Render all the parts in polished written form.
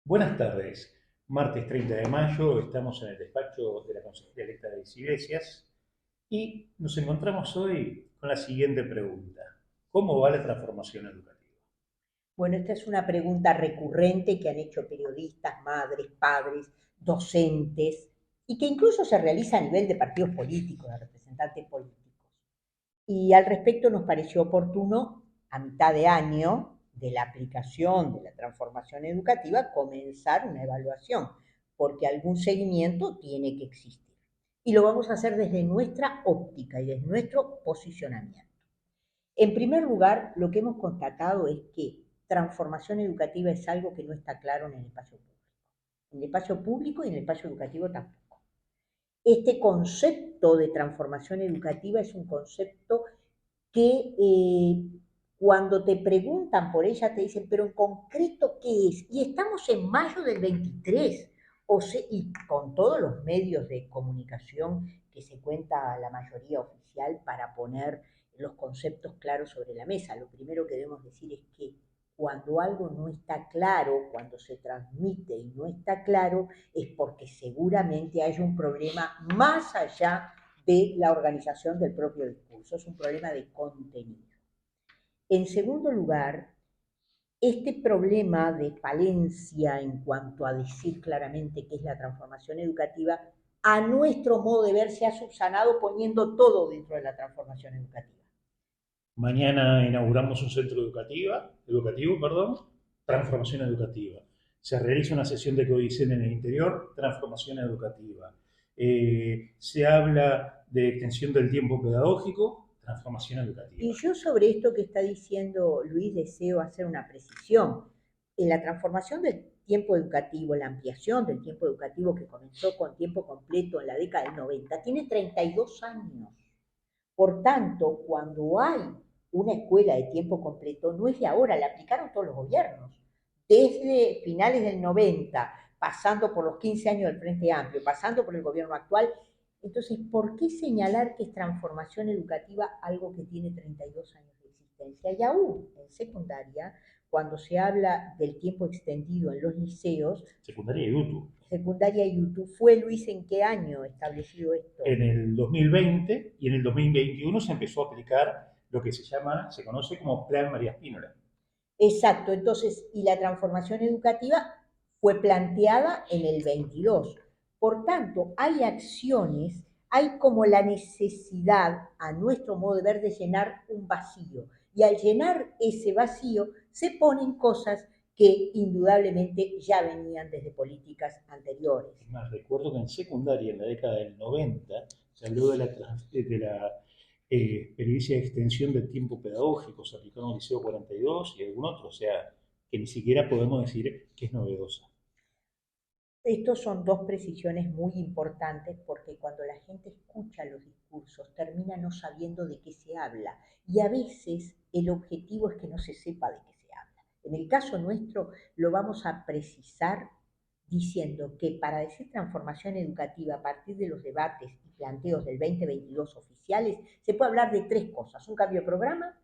Buenas tardes. Martes 30 de mayo, estamos en el despacho de la consejera electa de Iglesias y nos encontramos hoy con la siguiente pregunta. ¿Cómo va la transformación educativa? Bueno, esta es una pregunta recurrente que han hecho periodistas, madres, padres, docentes, y que incluso se realiza a nivel de partidos políticos, de representantes políticos. Y al respecto nos pareció oportuno, a mitad de año de la aplicación de la transformación educativa, comenzar una evaluación, porque algún seguimiento tiene que existir. Y lo vamos a hacer desde nuestra óptica y desde nuestro posicionamiento. En primer lugar, lo que hemos constatado es que transformación educativa es algo que no está claro en el espacio público. En el espacio público y en el espacio educativo tampoco. Este concepto de transformación educativa es un concepto que cuando te preguntan por ella te dicen, pero en concreto, ¿qué es? Y estamos en mayo del 23, y con todos los medios de comunicación que se cuenta la mayoría oficial para poner los conceptos claros sobre la mesa. Lo primero que debemos decir es que cuando algo no está claro, cuando se transmite y no está claro, es porque seguramente hay un problema más allá de la organización del propio discurso, es un problema de contenido. En segundo lugar, este problema de falencia en cuanto a decir claramente qué es la transformación educativa, a nuestro modo de ver, se ha subsanado poniendo todo dentro de la transformación educativa. Mañana inauguramos un centro educativo, transformación educativa. Se realiza una sesión de codicen en el interior, transformación educativa. Se habla de extensión del tiempo pedagógico, transformación Y educativa. yo sobre esto que está diciendo Luis deseo hacer una precisión. En la transformación del tiempo educativo, la ampliación del tiempo educativo que comenzó con tiempo completo en la década del 90, tiene 32 años. Por tanto, cuando hay una escuela de tiempo completo, no es de ahora, la aplicaron todos los gobiernos. Desde finales del 90, pasando por los 15 años del Frente Amplio, pasando por el gobierno actual. Entonces, ¿por qué señalar que es transformación educativa algo que tiene 32 años de existencia? Y aún en secundaria, cuando se habla del tiempo extendido en los liceos, Secundaria y UTU. secundaria y YouTube, ¿fue Luis en qué año establecido esto? En el 2020 y en el 2021 se empezó a aplicar lo que se conoce como Plan María Spínola. Exacto, entonces, y la transformación educativa fue planteada en el 22. Por tanto, hay acciones, hay como la necesidad, a nuestro modo de ver, de llenar un vacío. Y al llenar ese vacío, se ponen cosas que indudablemente ya venían desde políticas anteriores. Es más, recuerdo que en secundaria, en la década del 90, se habló de la experiencia de extensión del tiempo pedagógico, se aplicó en el Liceo 42 y algún otro, o sea, que ni siquiera podemos decir que es novedosa. Estos son dos precisiones muy importantes porque cuando la gente escucha los discursos termina no sabiendo de qué se habla y a veces el objetivo es que no se sepa de qué se habla. En el caso nuestro lo vamos a precisar diciendo que para decir transformación educativa a partir de los debates y planteos del 2022 oficiales se puede hablar de tres cosas: un cambio de programa,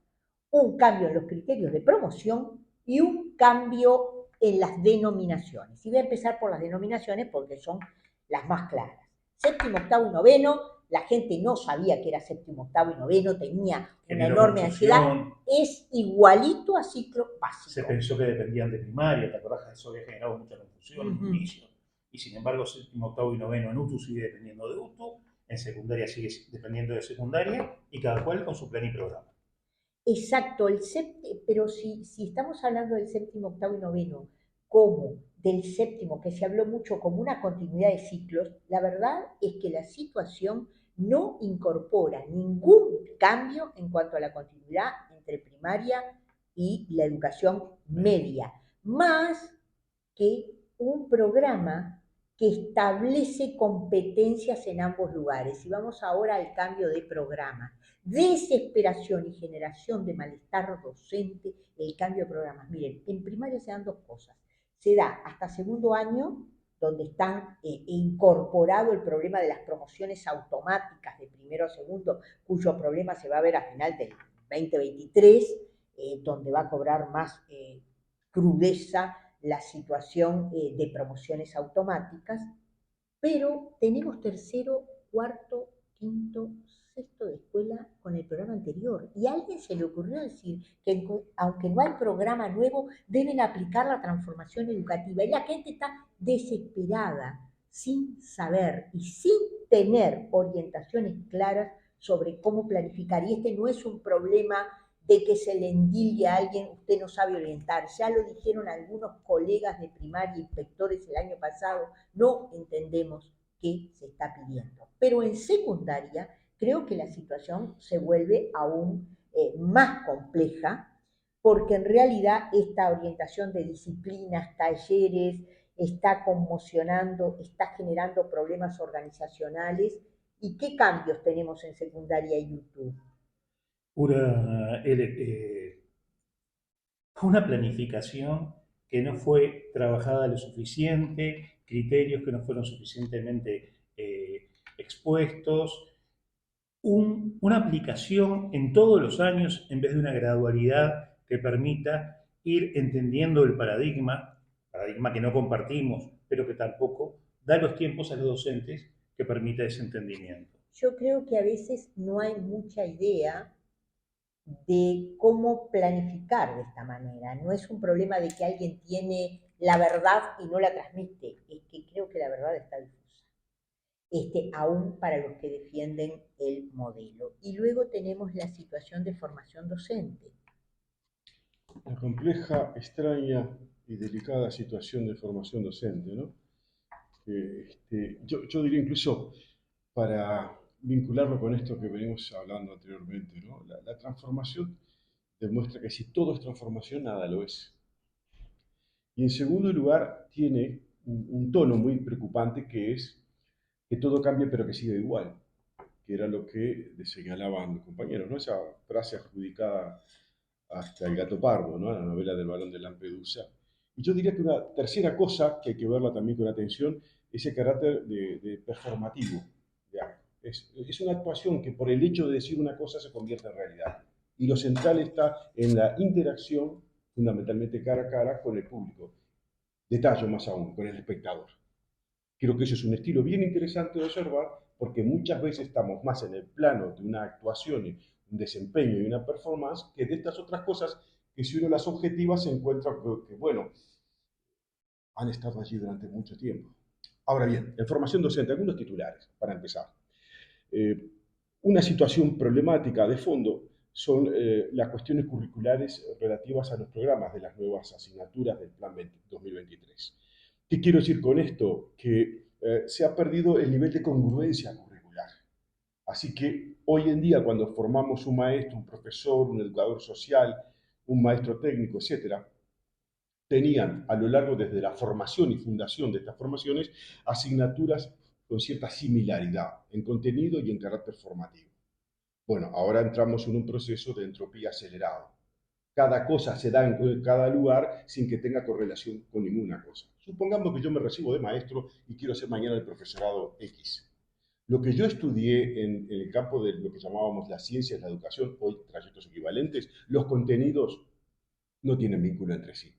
un cambio en los criterios de promoción y un cambio en las denominaciones. Y voy a empezar por las denominaciones porque son las más claras. Séptimo, octavo y noveno, la gente no sabía que era séptimo, octavo y noveno, tenía una Generó enorme ansiedad. confusión, Es igualito a ciclo se básico. pensó que dependían de primaria, ¿te acordás que eso había generado mucha confusión en Uh un -huh. inicio? Y sin embargo, séptimo, octavo y noveno en UTU sigue dependiendo de UTU, en secundaria sigue dependiendo de secundaria, y cada cual con su plan y programa. Exacto, pero si estamos hablando del séptimo, octavo y noveno, como del séptimo, que se habló mucho como una continuidad de ciclos, la verdad es que la situación no incorpora ningún cambio en cuanto a la continuidad entre primaria y la educación media, más que un programa que establece competencias en ambos lugares. Y vamos ahora al cambio de programa. Desesperación y generación de malestar docente, el cambio de programas. Miren, en primaria se dan dos cosas. Se da hasta segundo año, donde están incorporado el problema de las promociones automáticas de primero a segundo, cuyo problema se va a ver a final del 2023, donde va a cobrar más crudeza la situación de promociones automáticas, pero tenemos tercero, cuarto, quinto, sexto de escuela con el programa anterior. Y a alguien se le ocurrió decir que aunque no hay programa nuevo, deben aplicar la transformación educativa. Y la gente está desesperada, sin saber y sin tener orientaciones claras sobre cómo planificar. Y este no es un problema de que se le endilgue a alguien, usted no sabe orientar. Ya lo dijeron algunos colegas de primaria, inspectores el año pasado, no entendemos qué se está pidiendo. Pero en secundaria creo que la situación se vuelve aún más compleja, porque en realidad esta orientación de disciplinas, talleres, está conmocionando, está generando problemas organizacionales. ¿Y qué cambios tenemos en secundaria y YouTube? Una, una planificación que no fue trabajada lo suficiente, criterios que no fueron suficientemente expuestos, una aplicación en todos los años en vez de una gradualidad que permita ir entendiendo el paradigma que no compartimos, pero que tampoco da los tiempos a los docentes que permita ese entendimiento. Yo creo que a veces no hay mucha idea de cómo planificar de esta manera. No es un problema de que alguien tiene la verdad y no la transmite, es que creo que la verdad está difusa, aún para los que defienden el modelo. Y luego tenemos la situación de formación docente. La compleja, extraña y delicada situación de formación docente, ¿no? Yo diría incluso para vincularlo con esto que venimos hablando anteriormente, ¿no? La transformación demuestra que si todo es transformación, nada lo es. Y en segundo lugar, tiene un tono muy preocupante que es que todo cambie pero que siga igual, que era lo que señalaban los compañeros, ¿no? Esa frase adjudicada hasta El gato pardo, ¿no? La novela del Barón de Lampedusa. Y yo diría que una tercera cosa que hay que verla también con atención es el carácter de performativo de algo. Es una actuación que por el hecho de decir una cosa se convierte en realidad. Y lo central está en la interacción, fundamentalmente cara a cara, con el público. Detalle más aún, con el espectador. Creo que eso es un estilo bien interesante de observar porque muchas veces estamos más en el plano de una actuación, un desempeño y una performance que de estas otras cosas que si uno las objetiva se encuentra que bueno, han estado allí durante mucho tiempo. Ahora bien, en formación docente, algunos titulares para empezar. Eh, una situación problemática de fondo son las cuestiones curriculares relativas a los programas de las nuevas asignaturas del Plan 2023. ¿Qué quiero decir con esto? Que se ha perdido el nivel de congruencia curricular. Así que hoy en día, cuando formamos un maestro, un profesor, un educador social, un maestro técnico, etcétera, tenían a lo largo desde la formación y fundación de estas formaciones asignaturas con cierta similaridad en contenido y en carácter formativo. Bueno, ahora entramos en un proceso de entropía acelerado. Cada cosa se da en cada lugar sin que tenga correlación con ninguna cosa. Supongamos que yo me recibo de maestro y quiero ser mañana el profesorado X. Lo que yo estudié en el campo de lo que llamábamos las ciencias, la educación, hoy trayectos equivalentes, los contenidos no tienen vínculo entre sí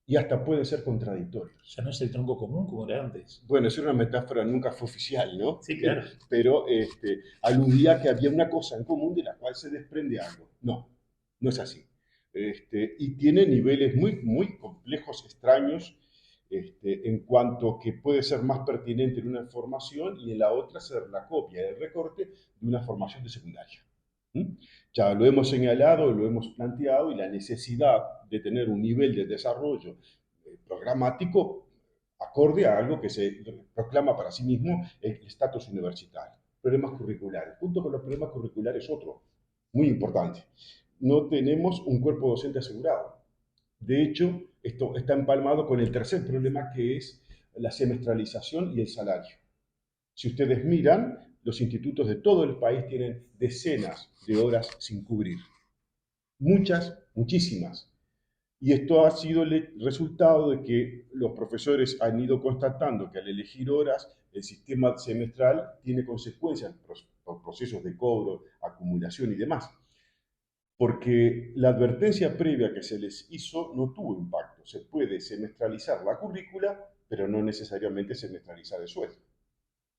y hasta pueden ser contradictorios. Ya no es el tronco común como era antes. Bueno, es una metáfora, nunca fue oficial, ¿no? Sí, claro. Pero aludía a que había una cosa en común de la cual se desprende algo. No, no es así. Y tiene niveles muy, muy complejos, extraños, en cuanto que puede ser más pertinente en una formación y en la otra ser la copia, el recorte de una formación de secundaria. Ya lo hemos señalado, lo hemos planteado y la necesidad de tener un nivel de desarrollo programático acorde a algo que se proclama para sí mismo el estatus universitario. Problemas curriculares. Junto con los problemas curriculares, otro muy importante. No tenemos un cuerpo docente asegurado. De hecho, esto está empalmado con el tercer problema que es la semestralización y el salario. Si ustedes miran, los institutos de todo el país tienen decenas de horas sin cubrir. Muchas, muchísimas. Y esto ha sido el resultado de que los profesores han ido constatando que al elegir horas, el sistema semestral tiene consecuencias por procesos de cobro, acumulación y demás. porque la advertencia previa que se les hizo no tuvo impacto. Se puede semestralizar la currícula, pero no necesariamente semestralizar el sueldo.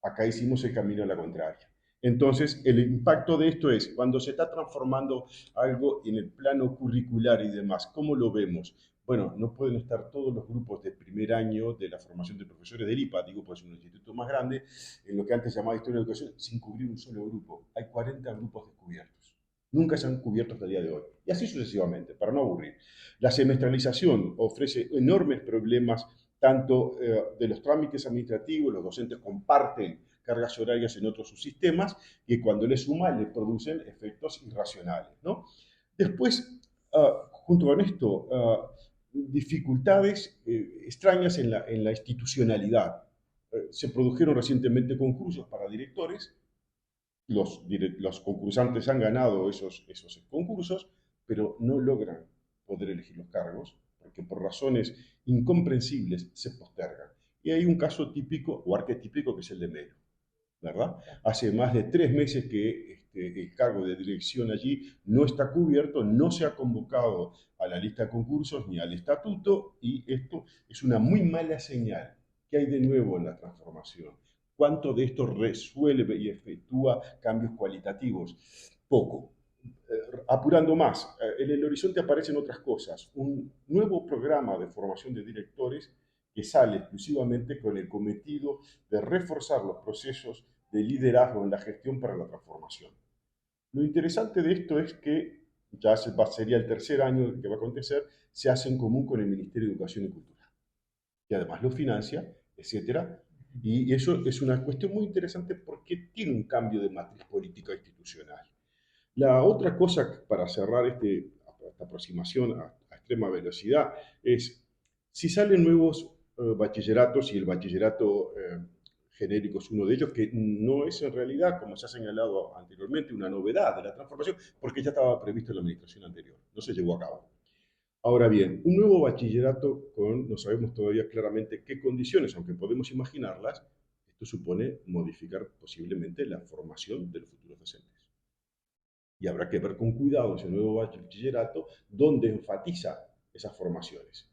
Acá hicimos el camino a la contraria. Entonces, el impacto de esto es, cuando se está transformando algo en el plano curricular y demás, ¿cómo lo vemos? Bueno, no pueden estar todos los grupos de primer año de la formación de profesores del IPA, digo, pues un instituto más grande, en lo que antes llamaba Historia de Educación, sin cubrir un solo grupo. Hay 40 grupos descubiertos. Nunca se han cubierto hasta el día de hoy. Y así sucesivamente, para no aburrir. La semestralización ofrece enormes problemas tanto de los trámites administrativos, los docentes comparten cargas horarias en otros subsistemas, que cuando le suma le producen efectos irracionales, ¿no? Después, junto con esto, dificultades extrañas en la institucionalidad. Se produjeron recientemente concursos para directores, los concursantes han ganado esos concursos, pero no logran poder elegir los cargos, porque por razones incomprensibles se postergan. Y hay un caso típico o arquetípico que es el de Melo, ¿verdad? Hace más de 3 meses que el cargo de dirección allí no está cubierto, no se ha convocado a la lista de concursos ni al estatuto, y esto es una muy mala señal. ¿Qué hay de nuevo en la transformación? ¿Cuánto de esto resuelve y efectúa cambios cualitativos? Poco. Apurando más, en el horizonte aparecen otras cosas. Un nuevo programa de formación de directores que sale exclusivamente con el cometido de reforzar los procesos de liderazgo en la gestión para la transformación. Lo interesante de esto es que, ya sería el tercer año que va a acontecer, se hace en común con el Ministerio de Educación y Cultura, que además lo financia, etcétera. Y eso es una cuestión muy interesante porque tiene un cambio de matriz política institucional. La otra cosa para cerrar esta aproximación a extrema velocidad es, si salen nuevos bachilleratos, y el bachillerato genérico es uno de ellos, que no es en realidad, como se ha señalado anteriormente, una novedad de la transformación, porque ya estaba previsto en la administración anterior, no se llevó a cabo. Ahora bien, un nuevo bachillerato con, no sabemos todavía claramente qué condiciones, aunque podemos imaginarlas, esto supone modificar posiblemente la formación de los futuros docentes. Y habrá que ver con cuidado ese nuevo bachillerato donde enfatiza esas formaciones.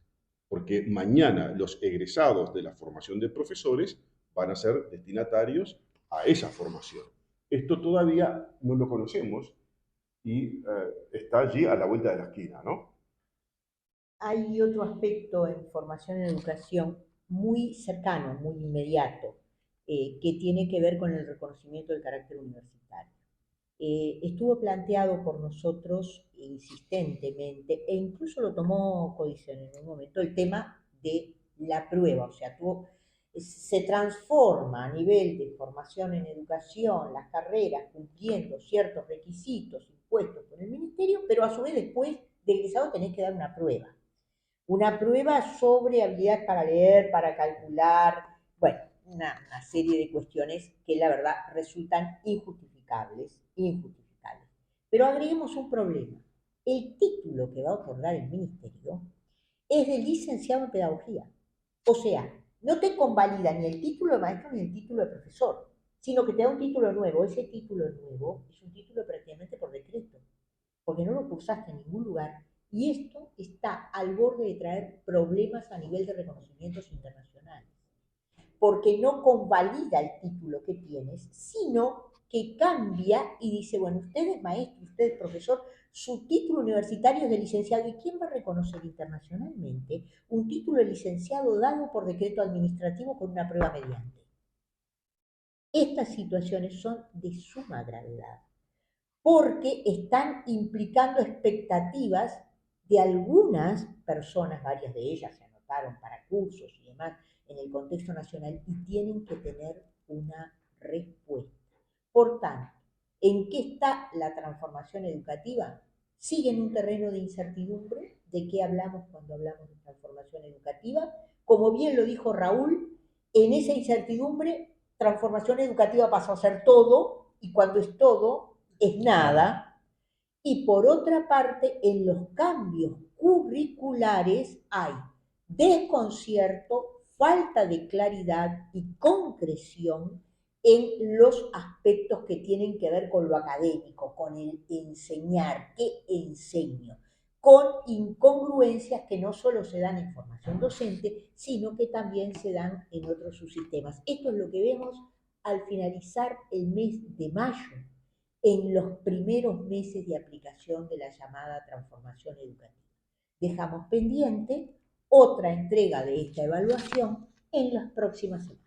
Porque mañana los egresados de la formación de profesores van a ser destinatarios a esa formación. Esto todavía no lo conocemos y está allí a la vuelta de la esquina, ¿no? Hay otro aspecto en formación en educación muy cercano, muy inmediato, que tiene que ver con el reconocimiento del carácter universitario. Estuvo planteado por nosotros insistentemente, e incluso lo tomó Codicen en un momento, el tema de la prueba, o sea, se transforma a nivel de formación en educación las carreras cumpliendo ciertos requisitos impuestos por el ministerio, pero a su vez después de egresado tenés que dar una prueba sobre habilidades para leer, para calcular, bueno, una serie de cuestiones que la verdad resultan injustificables. Pero agreguemos un problema. El título que va a otorgar el ministerio es de licenciado en pedagogía. O sea, no te convalida ni el título de maestro ni el título de profesor, sino que te da un título nuevo. Ese título nuevo es un título prácticamente por decreto, porque no lo cursaste en ningún lugar. Y esto está al borde de traer problemas a nivel de reconocimientos internacionales, porque no convalida el título que tienes, sino que cambia y dice, bueno, usted es maestro, usted es profesor, su título universitario es de licenciado. ¿Y quién va a reconocer internacionalmente un título de licenciado dado por decreto administrativo con una prueba mediante? Estas situaciones son de suma gravedad, porque están implicando expectativas de algunas personas, varias de ellas se anotaron para cursos y demás en el contexto nacional, y tienen que tener una respuesta. Por tanto, ¿en qué está la transformación educativa? Sigue en un terreno de incertidumbre. ¿De qué hablamos cuando hablamos de transformación educativa? Como bien lo dijo Raúl, en esa incertidumbre, transformación educativa pasó a ser todo, y cuando es todo, es nada. Y por otra parte, en los cambios curriculares hay desconcierto, falta de claridad y concreción en los aspectos que tienen que ver con lo académico, con el enseñar, qué enseño, con incongruencias que no solo se dan en formación docente, sino que también se dan en otros subsistemas. Esto es lo que vemos al finalizar el mes de mayo, en los primeros meses de aplicación de la llamada transformación educativa. Dejamos pendiente otra entrega de esta evaluación en las próximas semanas.